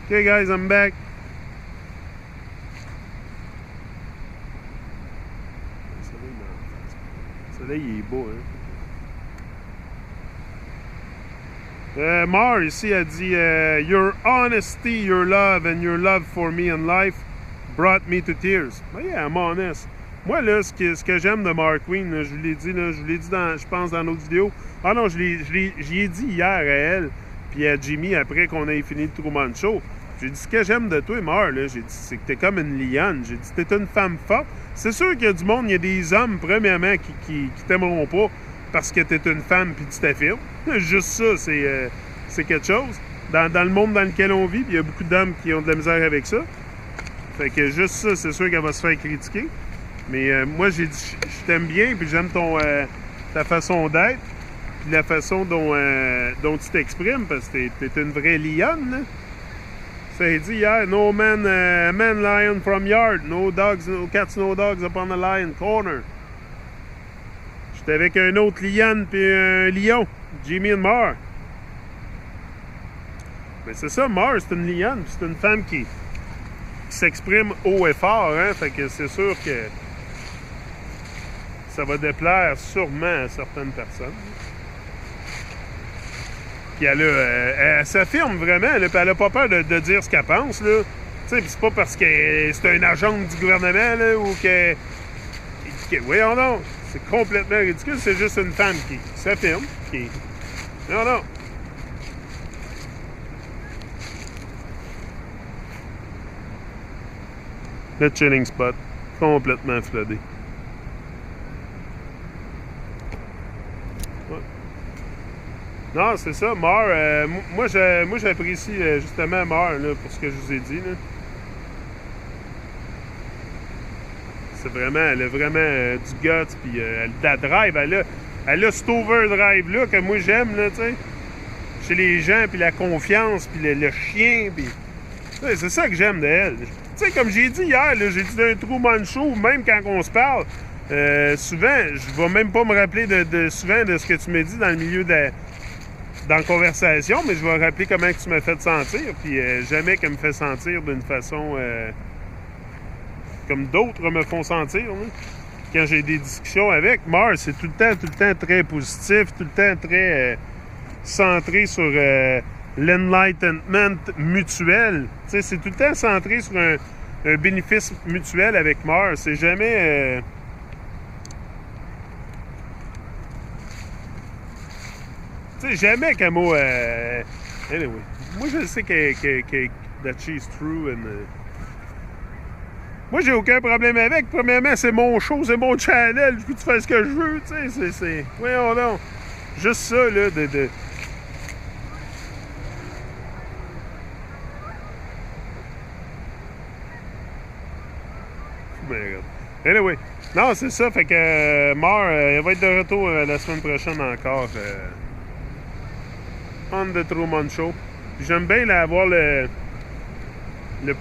Okay, guys, I'm back. Le soleil, il est beau, hein? Mar, ici, a dit Your honesty, your love, and your love for me in life brought me to tears. Ben, yeah, I'm honest. Moi, là, ce que j'aime de Mark Queen, là, je vous l'ai dit, je pense, dans notre vidéo. Ah non, j'y ai dit hier à elle, puis à Jimmy, après qu'on ait fini le Truman Show. J'ai dit, ce que j'aime de toi, Mar, là, j'ai dit, c'est que t'es comme une lionne. J'ai dit, t'es une femme forte. C'est sûr qu'il y a du monde, il y a des hommes, premièrement, qui t'aimeront pas parce que t'es une femme puis tu t'affirmes. Juste ça, c'est quelque chose. Dans le monde dans lequel on vit, il y a beaucoup d'hommes qui ont de la misère avec ça. Fait que juste ça, c'est sûr qu'elle va se faire critiquer. Mais moi, j'ai dit, je t'aime bien, puis j'aime ta façon d'être, puis la façon dont tu t'exprimes, parce que t'es une vraie lionne, là. Ça a dit hier, no man lion from yard, no dogs, no cats, no dogs upon the lion corner. J'étais avec un autre lionne puis un lion, Jimmy and Mar. Mais c'est ça, Mar, c'est une lionne, c'est une femme qui s'exprime haut et fort, hein, fait que c'est sûr que ça va déplaire sûrement à certaines personnes. Puis elle s'affirme vraiment, là, puis elle n'a pas peur de dire ce qu'elle pense, là. Tu sais, c'est pas parce que c'est un agent du gouvernement, là, ou que voyons non, c'est complètement ridicule, c'est juste une femme qui s'affirme, qui... Non. Le chilling spot, complètement floodé. Non, c'est ça, Mar. Moi, j'apprécie justement Mar, là, pour ce que je vous ai dit, là. C'est vraiment, elle a vraiment du guts, puis la drive, elle a cet overdrive-là que moi j'aime, là, tu sais. Chez les gens, puis la confiance, puis le chien, puis... C'est ça que j'aime d'elle. Tu sais, comme j'ai dit hier, j'ai dit d'un Truman Show, même quand on se parle, souvent, je vais même pas me rappeler souvent de ce que tu m'as dit dans le milieu dans la conversation, mais je vais rappeler comment tu m'as fait sentir, puis jamais qu'elle me fait sentir d'une façon comme d'autres me font sentir, là. Quand j'ai des discussions avec Mars, c'est tout le temps très positif, tout le temps très centré sur l'enlightenment mutuel. Tu sais, c'est tout le temps centré sur un bénéfice mutuel avec Mars. C'est jamais... Tu sais, jamais qu'elle m'a... Anyway. Moi, je sais que that she's true and... Moi, j'ai aucun problème avec. Premièrement, c'est mon show, c'est mon channel. Je peux faire ce que je veux, tu sais. C'est... Voyons donc. Juste ça, là, Anyway. Non, c'est ça. Fait que Mar, elle va être de retour la semaine prochaine encore. On the Truman Show. J'aime bien là, avoir le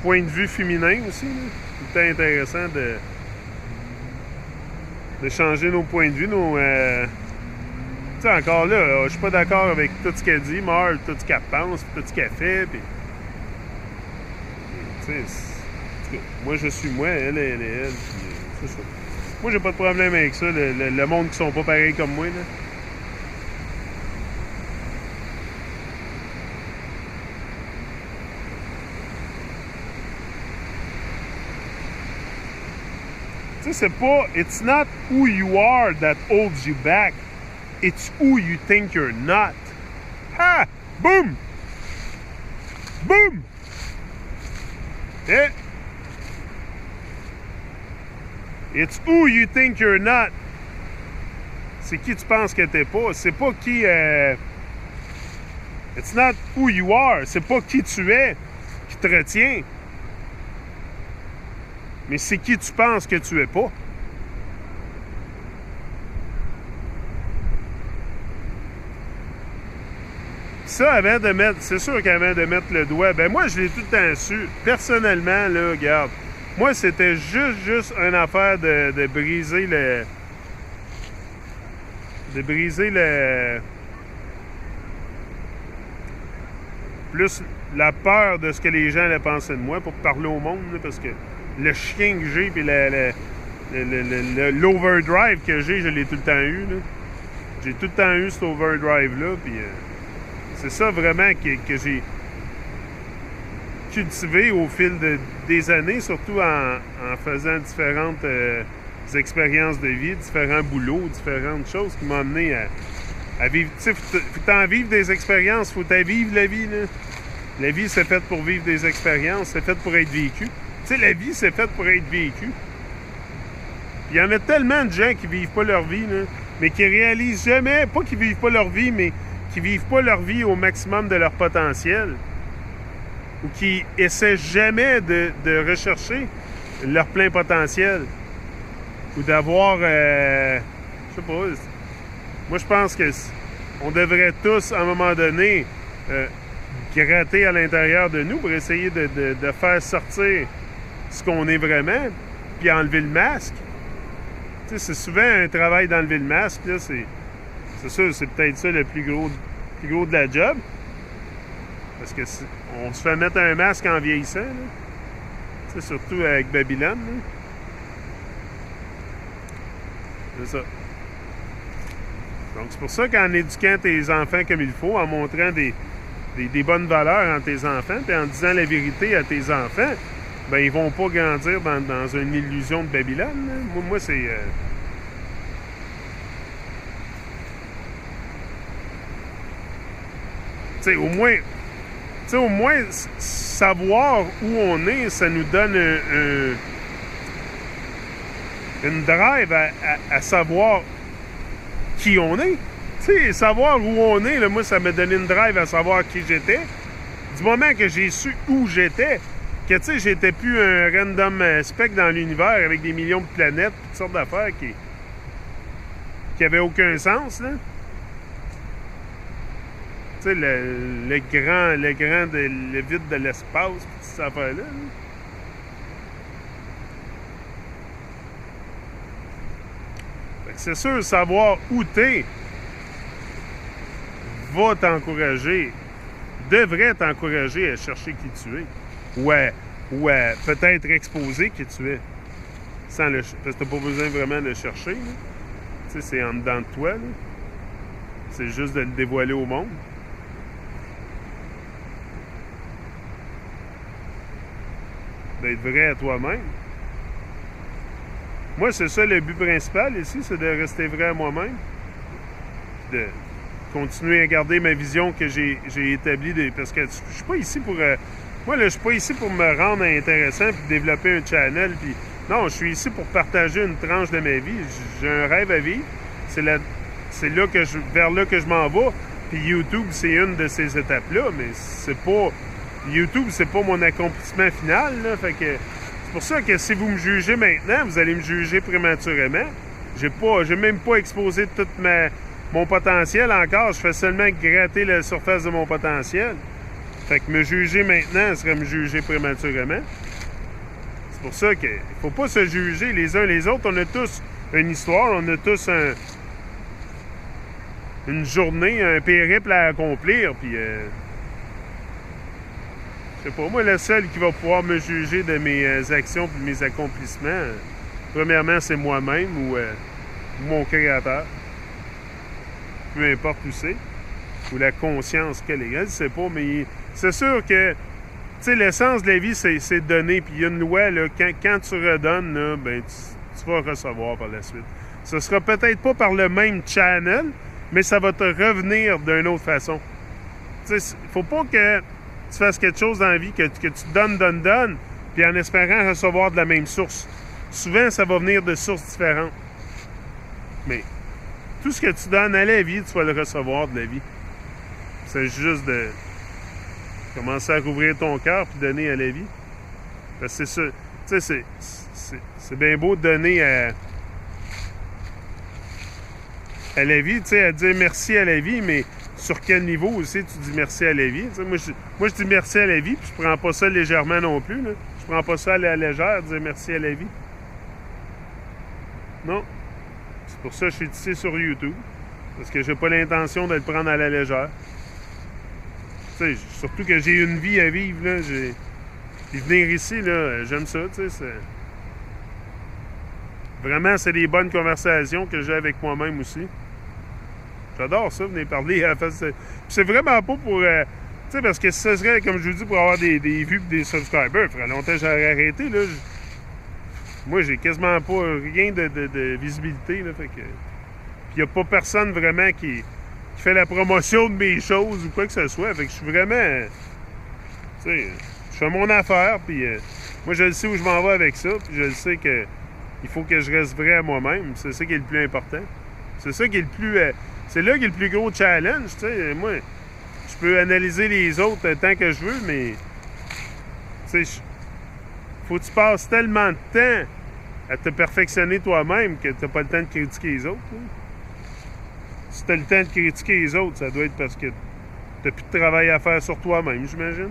point de vue féminin aussi. C'est tout le temps intéressant de changer nos points de vue. Tu sais, encore là, je suis pas d'accord avec tout ce qu'elle dit, Mar, tout ce qu'elle pense, tout ce qu'elle fait. Puis, tu sais, moi je suis moi, elle est elle. C'est ça. Moi j'ai pas de problème avec ça, le monde qui sont pas pareils comme moi, là. Tu sais, c'est pas... It's not who you are that holds you back. It's who you think you're not. Ha! Boom! Boom! Yeah. It's who you think you're not. C'est qui tu penses que t'es pas. C'est pas qui... It's not who you are. C'est pas qui tu es qui te retient. Mais c'est qui tu penses que tu es pas. Ça, avant de mettre... C'est sûr qu'avant de mettre le doigt... Ben moi, je l'ai tout le temps su. Personnellement, là, regarde. Moi, c'était juste une affaire de briser le... De briser plus la peur de ce que les gens allaient penser de moi pour parler au monde, là, parce que le chien que j'ai, puis l'overdrive que j'ai, je l'ai tout le temps eu. Là. J'ai tout le temps eu cet overdrive-là, puis c'est ça vraiment que j'ai cultivé au fil des années, surtout en faisant différentes expériences de vie, différents boulots, différentes choses qui m'ont amené à vivre. Tu sais, faut t'en vivre des expériences, faut t'en vivre la vie, là. La vie, c'est faite pour vivre des expériences, c'est fait pour être vécu. Tu sais, la vie, c'est faite pour être vécu. Il y en a tellement de gens qui vivent pas leur vie, là, mais qui réalisent jamais, pas qu'ils vivent pas leur vie, mais qui vivent pas leur vie au maximum de leur potentiel. Ou qui essaient jamais de rechercher leur plein potentiel. Ou d'avoir, je sais pas, moi je pense que on devrait tous, à un moment donné, gratter à l'intérieur de nous pour essayer de faire sortir ce qu'on est vraiment, puis enlever le masque. Tu sais, c'est souvent un travail d'enlever le masque, là, c'est sûr, c'est peut-être ça le plus gros de la job. Parce que on se fait mettre un masque en vieillissant, là. Tu sais, surtout avec Babylone, là. C'est ça. Donc, c'est pour ça qu'en éduquant tes enfants comme il faut, en montrant des bonnes valeurs en tes enfants, puis en disant la vérité à tes enfants, ben ils vont pas grandir dans une illusion de Babylone. Là. Moi c'est... Tu sais, au moins, savoir où on est, ça nous donne une drive à savoir qui on est. Tu sais, savoir où on est, là, moi, ça m'a donné une drive à savoir qui j'étais. Du moment que j'ai su où j'étais, que, tu sais, j'étais plus un random speck dans l'univers avec des millions de planètes, toutes sortes d'affaires qui avaient aucun sens, là. Tu sais, le vide de l'espace, toutes ces affaires-là, là. C'est sûr, savoir où t'es va t'encourager, devrait t'encourager à chercher qui tu es. Ou à peut-être exposer qui tu es. Parce que t'as pas besoin vraiment de le chercher. Tu sais, c'est en dedans de toi. Là. C'est juste de le dévoiler au monde. D'être vrai à toi-même. Moi, c'est ça le but principal ici, c'est de rester vrai à moi-même. De continuer à garder ma vision que j'ai établie. Parce que je suis pas ici pour... moi, là, je suis pas ici pour me rendre intéressant puis développer un channel. Puis non, je suis ici pour partager une tranche de ma vie. J'ai un rêve à vivre. C'est là vers là que je m'en vais. Puis YouTube, c'est une de ces étapes-là. Mais c'est pas... YouTube, c'est pas mon accomplissement final. Là, fait que... C'est pour ça que si vous me jugez maintenant, vous allez me juger prématurément. J'ai même pas exposé tout mon potentiel encore. Je fais seulement gratter la surface de mon potentiel. Fait que me juger maintenant serait me juger prématurément. C'est pour ça qu'il faut pas se juger les uns les autres. On a tous une histoire, on a tous une journée, un périple à accomplir. Puis... c'est pas moi le seul qui va pouvoir me juger de mes actions et de mes accomplissements. Premièrement, c'est moi-même ou mon créateur. Peu importe où c'est. Ou la conscience qu'elle est. Je sais pas, mais c'est sûr que tu sais, l'essence de la vie, c'est donner. Puis il y a une loi, là, quand tu redonnes, là, ben, tu vas recevoir par la suite. Ce sera peut-être pas par le même channel, mais ça va te revenir d'une autre façon. Tu sais, faut pas que tu fasses quelque chose dans la vie, que tu donnes, puis en espérant recevoir de la même source. Souvent, ça va venir de sources différentes. Mais tout ce que tu donnes à la vie, tu vas le recevoir de la vie. C'est juste de commencer à rouvrir ton cœur puis donner à la vie. Parce que c'est ça. Tu sais, c'est bien beau de donner à la vie, tu sais, à dire merci à la vie, mais sur quel niveau aussi tu dis merci à la vie? Moi, je dis merci à la vie, puis je prends pas ça légèrement non plus. Là. Je prends pas ça à la légère, dire merci à la vie. Non. C'est pour ça que je suis ici sur YouTube. Parce que j'ai pas l'intention de le prendre à la légère. sais, surtout que j'ai une vie à vivre, là. Puis venir ici, là, j'aime ça, tu sais. Vraiment, c'est des bonnes conversations que j'ai avec moi-même aussi. J'adore ça, venir parler à la face. Puis c'est vraiment pas pour. Tu sais, parce que si ce serait, comme je vous dis, pour avoir des vues et des subscribers, il ferait longtemps que j'aurais arrêté, là. Moi, j'ai quasiment pas rien de visibilité, là. Fait que. Puis il n'y a pas personne vraiment qui fait la promotion de mes choses ou quoi que ce soit. Fait que je suis vraiment. Tu sais, je fais mon affaire, puis moi, je sais où je m'en vais avec ça, puis je sais que il faut que je reste vrai à moi-même. C'est ça qui est le plus important. C'est ça qui est le plus. C'est là qui est le plus gros challenge, tu sais. Moi, je peux analyser les autres tant que je veux, mais. Tu sais, faut que tu passes tellement de temps à te perfectionner toi-même que tu n'as pas le temps de critiquer les autres. Hein. Si tu as le temps de critiquer les autres, ça doit être parce que tu n'as plus de travail à faire sur toi-même, j'imagine.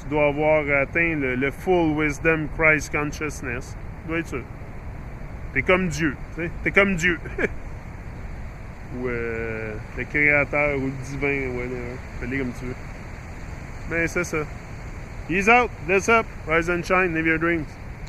Tu dois avoir atteint le full wisdom Christ consciousness. Ça doit être ça. T'es comme Dieu, tu sais. T'es comme Dieu. Ou le créateur ou le divin, whatever. Fais-le comme tu veux. Mais c'est ça. Peace out, bless up, rise and shine, live your dreams.